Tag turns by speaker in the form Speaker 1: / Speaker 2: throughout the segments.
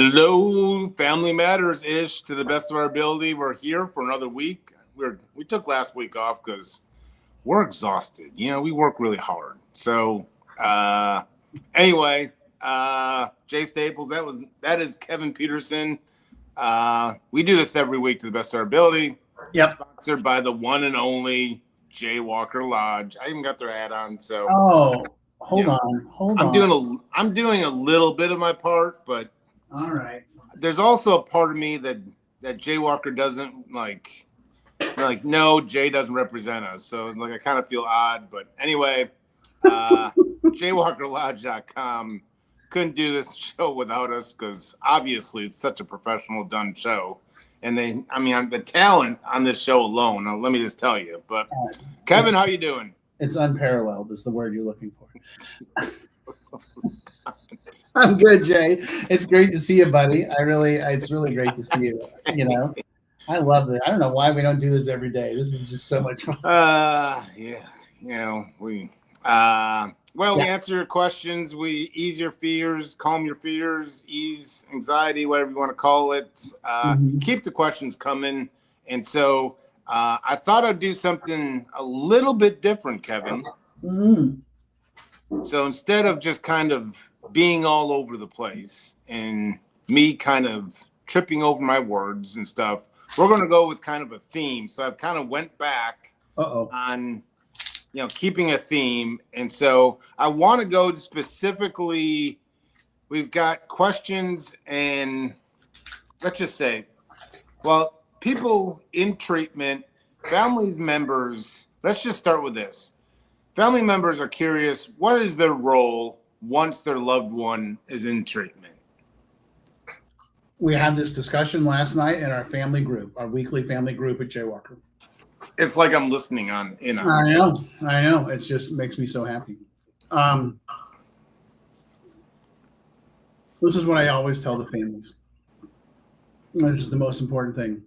Speaker 1: Hello, Family Matters ish. To the best of our ability, we're here for another week. We took last week off because we're exhausted. We work really hard. So anyway, Jay Staples. That is Kevin Peterson. We do this every week to the best of our ability.
Speaker 2: Yep.
Speaker 1: Sponsored by the one and only Jay Walker Lodge. I even got their hat on. So
Speaker 2: hold on.
Speaker 1: I'm doing a little bit of my part, but.
Speaker 2: All right.
Speaker 1: There's also a part of me that Jay Walker doesn't like. No, Jay doesn't represent us. So I kind of feel odd. But anyway, JayWalkerLodge.com couldn't do this show without us because obviously it's such a professional done show. And the talent on this show alone. Now, let me just tell you. But Kevin, how you doing?
Speaker 2: It's unparalleled is the word you're looking for. I'm good, Jay. It's great to see you, buddy. It's really great to see you. I love it. I don't know why we don't do this every day. This is just so much fun.
Speaker 1: We answer your questions. We ease your fears, calm your fears, ease anxiety, whatever you want to call it. Keep the questions coming. And so I thought I'd do something a little bit different, Kevin. So instead of just kind of being all over the place and me kind of tripping over my words and stuff, we're going to go with kind of a theme. So I've kind of went back on, keeping a theme. And so I want to go to specifically, we've got questions and let's just say, people in treatment, family members, let's just start with this. Family members are curious, what is their role once their loved one is in treatment?
Speaker 2: We had this discussion last night in our family group, our weekly family group at Jay Walker.
Speaker 1: It's like I'm listening on.
Speaker 2: I know. It just makes me so happy. This is what I always tell the families. This is the most important thing.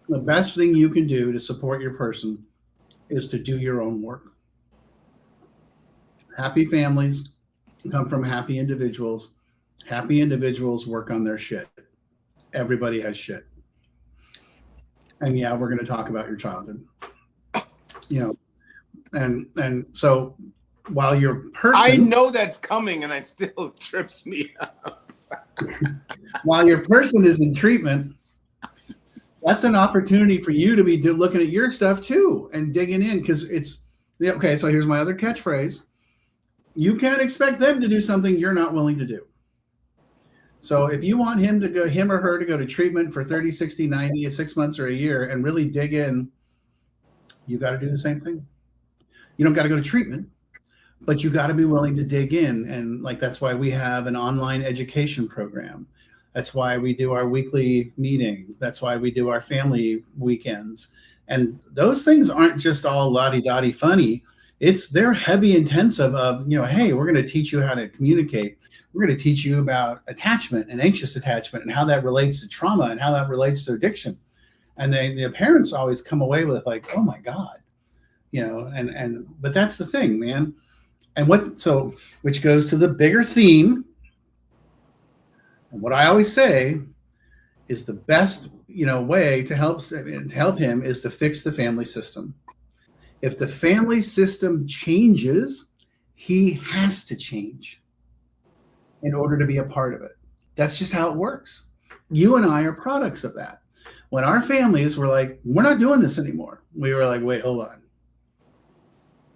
Speaker 2: The best thing you can do to support your person is to do your own work. Happy families come from happy individuals. Happy individuals work on their shit. Everybody has shit. And we're going to talk about your childhood. And so while your person,
Speaker 1: I know that's coming and it still trips me up.
Speaker 2: While your person is in treatment, that's an opportunity for you to be looking at your stuff too and digging in because so here's my other catchphrase. You can't expect them to do something you're not willing to do. So if you want him or her to go to treatment for 30, 60, 90, 6 months or a year and really dig in, you got to do the same thing. You don't got to go to treatment, but you got to be willing to dig in. And that's why we have an online education program. That's why we do our weekly meeting. That's why we do our family weekends. And those things aren't just all la-di-da-di funny. They're heavy intensive of, hey, we're going to teach you how to communicate. We're going to teach you about attachment and anxious attachment and how that relates to trauma and how that relates to addiction. And the parents always come away with oh my God, but that's the thing, man. And which goes to the bigger theme. And what I always say is the best, way to help him is to fix the family system. If the family system changes, he has to change in order to be a part of it. That's just how it works. You and I are products of that. When our families were like, we're not doing this anymore. We were like, wait, hold on.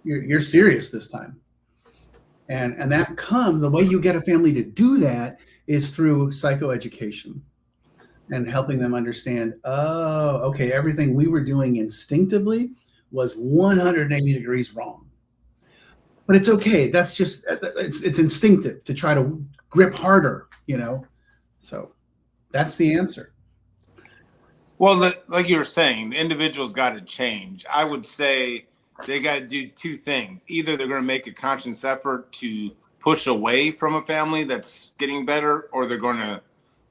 Speaker 2: You're serious this time. And the way you get a family to do that is through psychoeducation and helping them understand, everything we were doing instinctively was 180 degrees wrong. But it's okay. That's just, it's instinctive to try to grip harder, So that's the answer.
Speaker 1: Well, like you were saying, the individual's got to change. I would say they got to do two things. Either they're going to make a conscious effort to push away from a family that's getting better, or they're going to,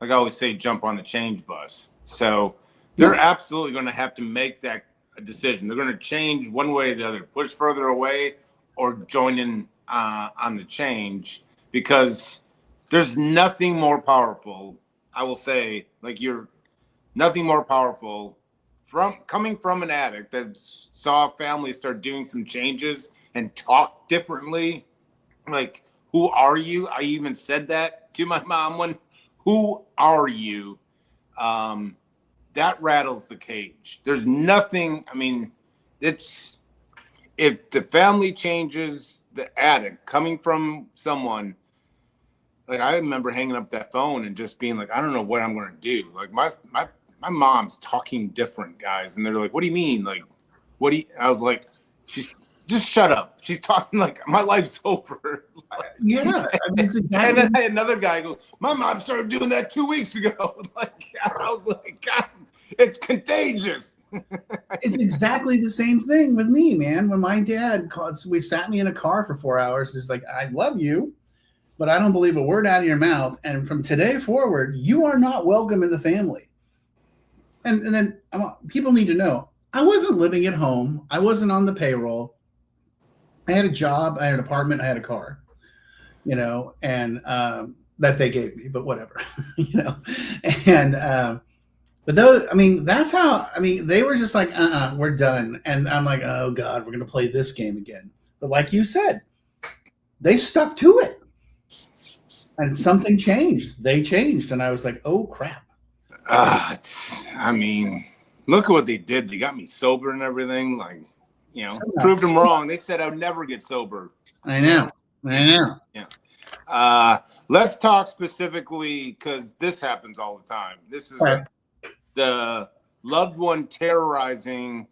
Speaker 1: like I always say, jump on the change bus. So they're absolutely going to have to make that a decision. They're going to change one way or the other, push further away or join in on the change, because there's nothing more powerful. I will say, like, you're nothing more powerful from coming from an addict that saw a family start doing some changes and talk differently. Like, who are you? I even said that to my mom when, who are you? That rattles the cage. There's nothing, I mean, it's, if the family changes, the addict coming from someone, like, I remember hanging up that phone and just being like, I don't know what I'm going to do. Like, my mom's talking different, guys. And they're like, what do you mean? Like, what do you, I was like, she's, just shut up. She's talking like my life's over.
Speaker 2: Yeah. I mean, exactly.
Speaker 1: And then I had another guy go, my mom started doing that 2 weeks ago. Like, I was like, God, it's contagious.
Speaker 2: It's exactly the same thing with me, man. When my dad called, we sat me in a car for 4 hours. He's like, I love you, but I don't believe a word out of your mouth. And from today forward, you are not welcome in the family. And then people need to know, I wasn't living at home. I wasn't on the payroll. I had a job, I had an apartment, I had a car, you know, and that they gave me, but whatever, you know. And but those, I mean, that's how, I mean, they were just like, we're done. And I'm like, oh God, we're gonna play this game again. But like you said, they stuck to it. And something changed. They changed. And I was like, oh crap.
Speaker 1: I mean, look at what they did. They got me sober and everything. Like, you know, proved them wrong. They said I'd never get sober.
Speaker 2: I know.
Speaker 1: Yeah. Let's talk specifically, because this happens all the time. This is the loved one terrorizing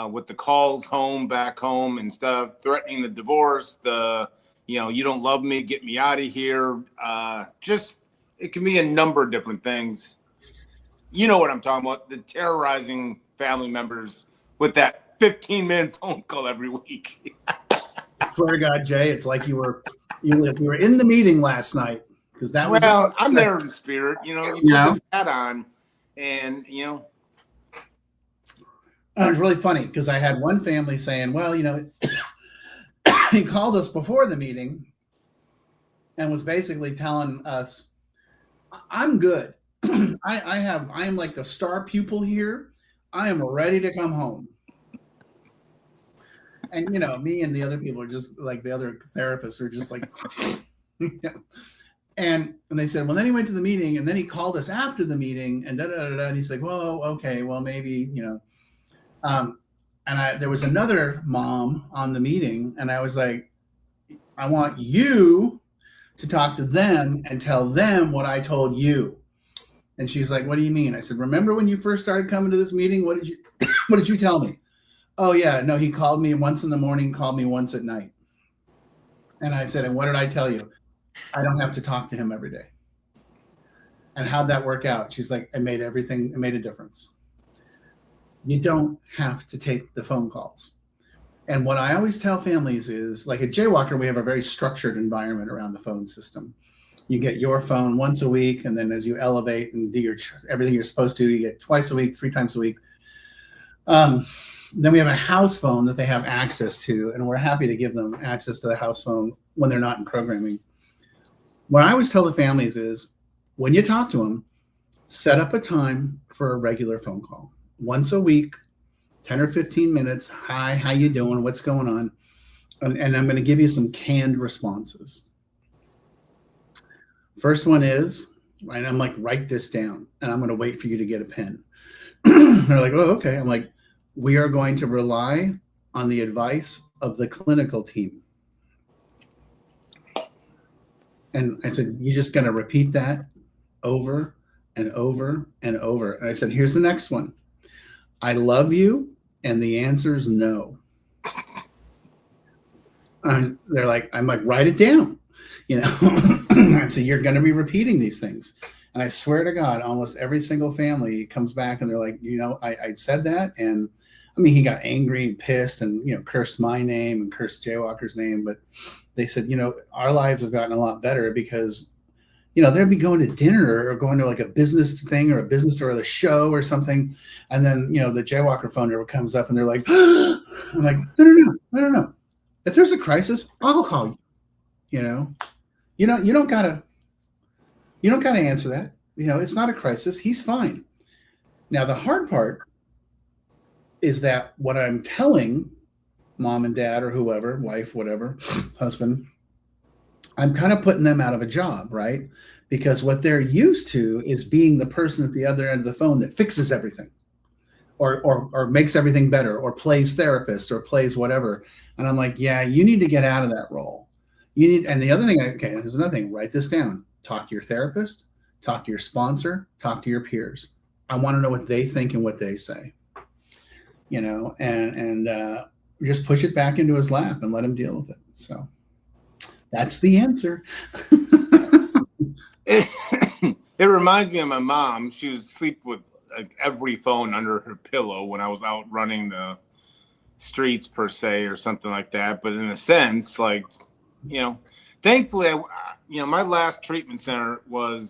Speaker 1: with the calls back home and stuff, threatening the divorce, you know, you don't love me, get me out of here. Just, it can be a number of different things. You know what I'm talking about, the terrorizing family members with that 15-minute phone call every week.
Speaker 2: Swear to God, Jay, it's like you were in the meeting last night, because that was.
Speaker 1: Well, I'm there in spirit, you know. You put this hat on, and you know.
Speaker 2: It was really funny because I had one family saying, "Well, you know, he called us before the meeting, and was basically telling us, I'm good. I am like the star pupil here. I am ready to come home." And, you know, me and the other people are just like, the other therapists are just like, you know. And they said, well, then he went to the meeting, and then he called us after the meeting, and and he's like, well, okay, well, maybe, you know. And there was another mom on the meeting, and I was like, I want you to talk to them and tell them what I told you. And she's like, what do you mean? I said, remember when you first started coming to this meeting? What did you tell me? Oh yeah, no, he called me once in the morning, called me once at night. And I said, and what did I tell you? I don't have to talk to him every day. And how'd that work out? She's like, it made a difference. You don't have to take the phone calls. And what I always tell families is, like at Jaywalker, we have a very structured environment around the phone system. You get your phone once a week, and then as you elevate and do everything you're supposed to, you get twice a week, 3 times a week. Then we have a house phone that they have access to, and we're happy to give them access to the house phone when they're not in programming. What I always tell the families is, when you talk to them, set up a time for a regular phone call. Once a week, 10 or 15 minutes. Hi, how you doing? What's going on? And I'm going to give you some canned responses. First one is, and I'm like, write this down, and I'm going to wait for you to get a pen. They're like, oh, okay. I'm like, we are going to rely on the advice of the clinical team. And I said, you're just going to repeat that over and over and over. And I said, here's the next one. I love you, and the answer is no. And they're like, I'm like, write it down, you know. So you're going to be repeating these things. And I swear to God, almost every single family comes back and they're like, you know, I said that. And I mean, he got angry and pissed and, you know, cursed my name and cursed Jaywalker's name. But they said, you know, our lives have gotten a lot better because, you know, they'd be going to dinner or going to like a business thing or a business or a show or something. And then, you know, the Jaywalker phone number comes up and they're like, I'm like, no. If there's a crisis, I'll call you. You know, you don't gotta You don't got to answer that. It's not a crisis. He's fine. Now, the hard part is that what I'm telling mom and dad or whoever, wife, whatever, husband, I'm kind of putting them out of a job, right? Because what they're used to is being the person at the other end of the phone that fixes everything or makes everything better or plays therapist or plays whatever. And I'm like, yeah, you need to get out of that role. And the other thing, okay, there's another thing, write this down. Talk to your therapist, talk to your sponsor, talk to your peers. I want to know what they think and what they say, and just push it back into his lap and let him deal with it. So that's the answer.
Speaker 1: It reminds me of my mom. She would sleep with like every phone under her pillow when I was out running the streets per se or something like that. But in a sense, like, thankfully, my last treatment center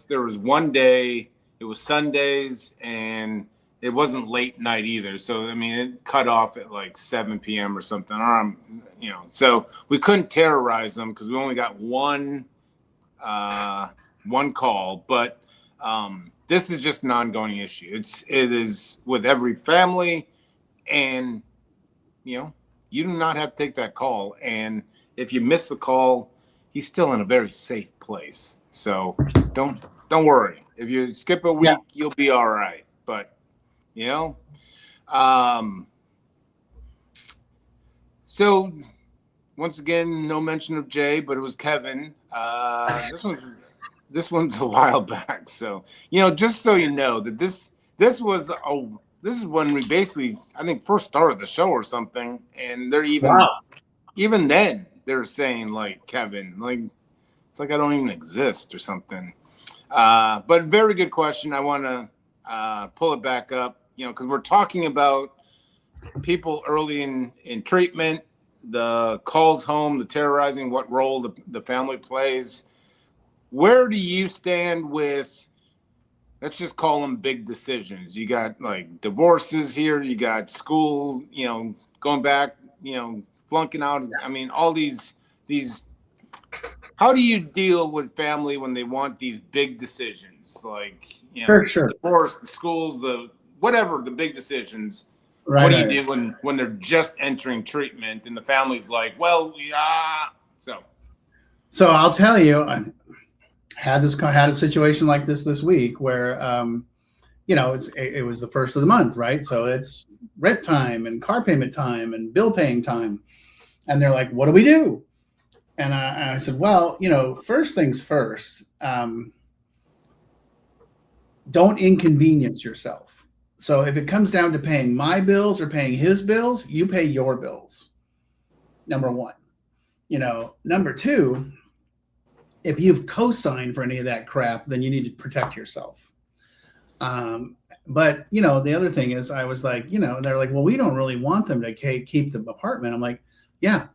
Speaker 1: there was one day, it was Sundays, and it wasn't late night either. So, I mean, it cut off at like 7 p.m. or something. So we couldn't terrorize them because we only got one call. But this is just an ongoing issue. It is with every family, and you do not have to take that call. And if you miss the call, he's still in a very safe place. So don't worry. If you skip a week, you'll be all right. But so once again, no mention of Jay, but it was Kevin. This one's a while back. So just so you know that this is when we basically, I think, first started the show or something, and they're even then they're saying like, Kevin, like, it's like I don't even exist or something. But very good question. I want to pull it back up, because we're talking about people early in treatment, the calls home, the terrorizing, what role the family plays. Where do you stand with, let's just call them big decisions? You got like divorces here, you got school, going back, flunking out. I mean, all these, how do you deal with family when they want these big decisions? Like,
Speaker 2: For sure.
Speaker 1: Divorce, the schools, the big decisions.
Speaker 2: Right,
Speaker 1: what do you do when they're just entering treatment and the family's like, well, yeah.
Speaker 2: So I'll tell you, I had a situation like this week where, it was the first of the month, right? So it's rent time and car payment time and bill paying time. And they're like, what do we do? And I said, well, first things first, don't inconvenience yourself. So if it comes down to paying my bills or paying his bills, you pay your bills. Number one. Number two, if you've co-signed for any of that crap, then you need to protect yourself. But the other thing is, I was like, they're like, well, we don't really want them to keep the apartment. I'm like, yeah.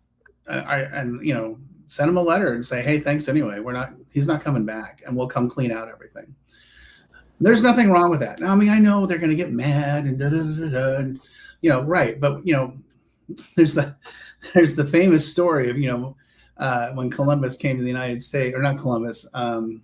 Speaker 2: Send him a letter and say, hey, thanks anyway. He's not coming back, and we'll come clean out everything. There's nothing wrong with that. Now, I mean, I know they're going to get mad and and, right. But, there's the famous story of, when Columbus came to the United States, or not Columbus. It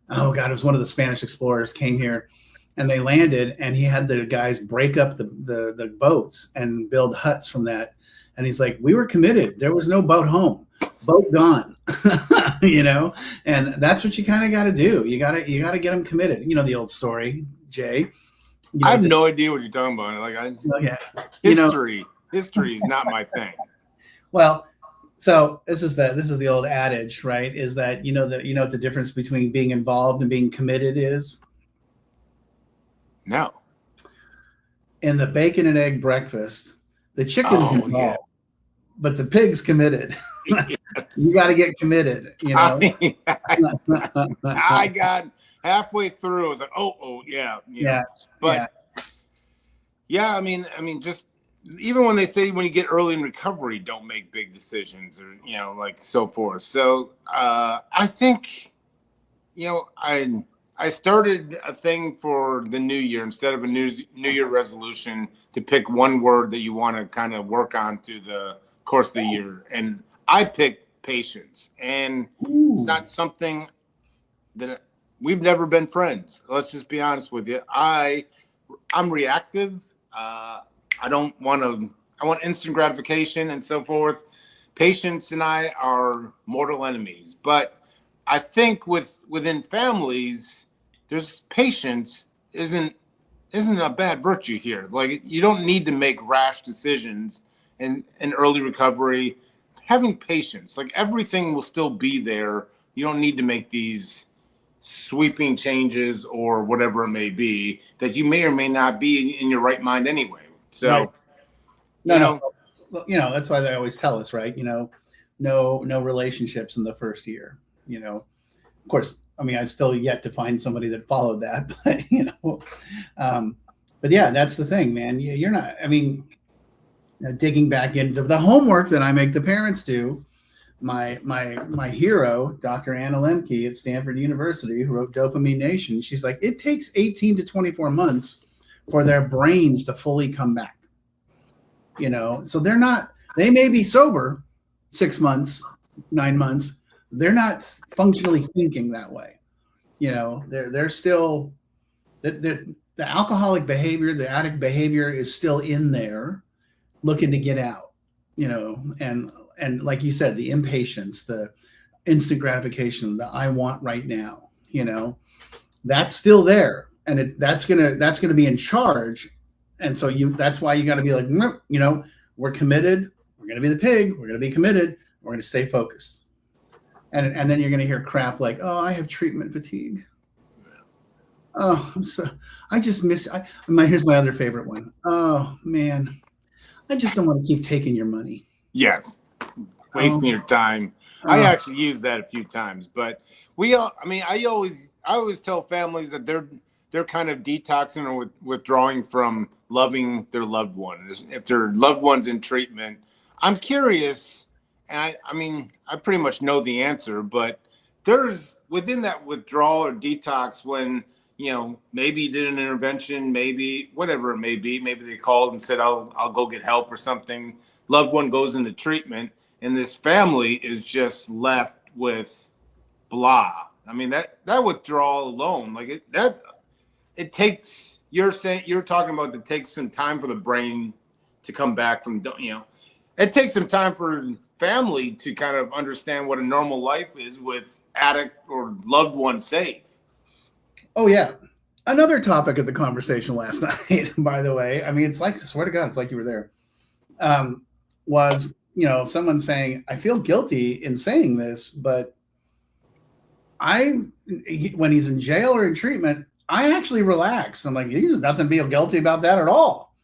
Speaker 2: was one of the Spanish explorers came here, and they landed, and he had the guys break up the boats and build huts from that. And he's like, we were committed. There was no boat home, boat gone, and that's what you kind of got to do. You got to get them committed. The old story, Jay.
Speaker 1: I have no idea what you're talking about. Like, history is not my thing.
Speaker 2: Well, so this is the old adage, right? Is that, what the difference between being involved and being committed is?
Speaker 1: No.
Speaker 2: In the bacon and egg breakfast, the chicken's involved, but the pig's committed. Yes. You got to get committed,
Speaker 1: I got halfway through. I was like, oh, yeah. But I mean, just even when they say when you get early in recovery, don't make big decisions or, like so forth. So I think, I started a thing for the new year instead of a new year resolution to pick one word that you want to kind of work on through the course of the year. And I picked patience. And It's not something that, we've never been friends. Let's just be honest with you. I'm reactive. I don't want to. I want instant gratification and so forth. Patience and I are mortal enemies. But I think within families, there's patience isn't a bad virtue here. Like, you don't need to make rash decisions in early recovery. Having patience, like, everything will still be there. You don't need to make these sweeping changes or whatever it may be that you may or may not be in your right mind anyway. So,
Speaker 2: right.
Speaker 1: No.
Speaker 2: That's why they always tell us, right? No relationships in the first year. Of course, I mean, I've still yet to find somebody that followed that, but yeah, that's the thing, man. You're not. I mean, digging back into the homework that I make the parents do. My hero, Dr. Anna Lemke at Stanford University, who wrote Dopamine Nation, she's like, it takes 18 to 24 months for their brains to fully come back. So they may be sober 6 months, 9 months. They're not functionally thinking that way. They're still, the alcoholic behavior, the addict behavior is still in there looking to get out, and like you said, the impatience, the instant gratification, the I want right now, that's still there. And that's going to be in charge. And so that's why you got to be like, we're committed. We're going to be the pig. We're going to be committed. We're going to stay focused. And then you're going to hear crap like, oh, I have treatment fatigue. Oh, I just miss, here's my other favorite one. Oh man, I just don't want to keep taking your money.
Speaker 1: Yes. Wasting your time. I actually used that a few times, but I always tell families that they're kind of detoxing or withdrawing from loving their loved one. If their loved one's in treatment, I'm curious, and I pretty much know the answer, but there's within that withdrawal or detox when, maybe you did an intervention, maybe whatever it may be, maybe they called and said, I'll go get help or something. Loved one goes into treatment and this family is just left with blah. That withdrawal alone, like it takes, you're talking about it takes some time for the brain to come back from, it takes some time for family to kind of understand what a normal life is with addict or loved one safe. Oh yeah.
Speaker 2: Another topic of the conversation last night, by the way, it's like, I swear to God, it's like you were there, was, someone saying, I feel guilty in saying this, but when he's in jail or in treatment, I actually relax. I'm like, there's nothing to be guilty about that at all.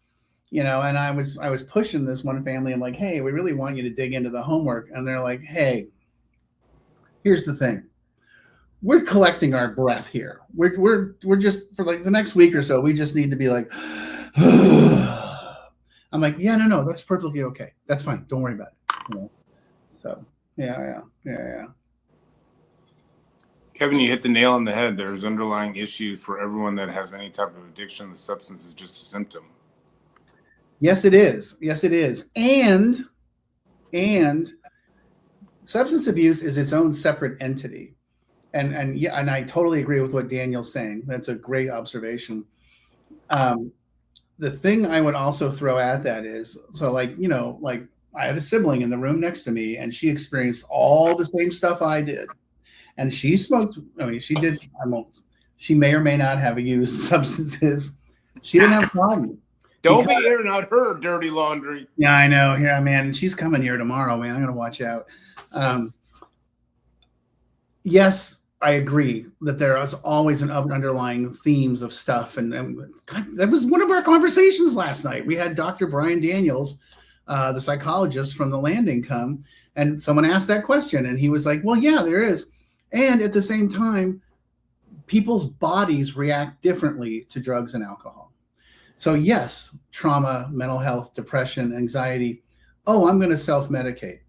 Speaker 2: And I was pushing this one family. I'm like, hey, we really want you to dig into the homework. And they're like, hey, here's the thing. We're collecting our breath here. We're just, for like the next week or so, we just need to be like, I'm like, yeah, no, that's perfectly okay. That's fine. Don't worry about it. So yeah.
Speaker 1: Kevin, you hit the nail on the head. There's underlying issues for everyone that has any type of addiction. The substance is just a symptom.
Speaker 2: Yes, it is. And substance abuse is its own separate entity. And I totally agree with what Daniel's saying. That's a great observation. The thing I would also throw at that is, so like I had a sibling in the room next to me and she experienced all the same stuff I did. And she smoked, she may or may not have used substances. She didn't have a problem.
Speaker 1: Don't be airing out her dirty laundry.
Speaker 2: Yeah, I know. Yeah, man. She's coming here tomorrow, man. I'm going to watch out. Yes, I agree that there is always an underlying themes of stuff. And God, that was one of our conversations last night. We had Dr. Brian Daniels, the psychologist from The Landing, come, and someone asked that question. And he was like, well, yeah, there is. And at the same time, people's bodies react differently to drugs and alcohol. So yes, trauma, mental health, depression, anxiety. Oh, I'm going to self-medicate.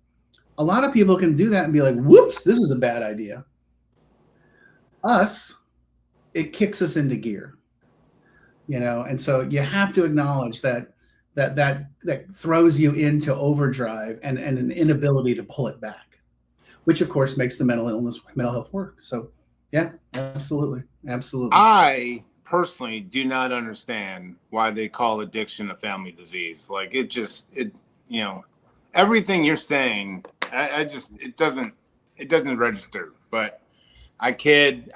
Speaker 2: A lot of people can do that and be like, whoops, this is a bad idea. Us, it kicks us into gear, and so you have to acknowledge that throws you into overdrive and an inability to pull it back, which of course makes the mental health work. So Yeah, absolutely. Absolutely.
Speaker 1: I personally do not understand why they call addiction a family disease. Like it you know, everything you're saying, I just, it doesn't register, but I kid.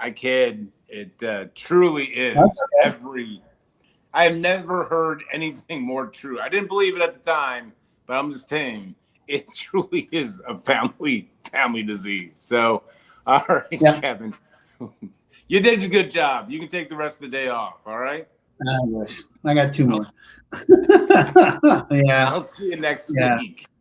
Speaker 1: It truly
Speaker 2: That's
Speaker 1: is
Speaker 2: okay.
Speaker 1: I have never heard anything more true. I didn't believe it at the time, but I'm just saying it truly is a family disease. So, all right,
Speaker 2: Yeah.
Speaker 1: Kevin, you did a good job. You can take the rest of the day off. All right.
Speaker 2: I wish I got two more. Yeah.
Speaker 1: I'll see you next
Speaker 2: Yeah.
Speaker 1: week.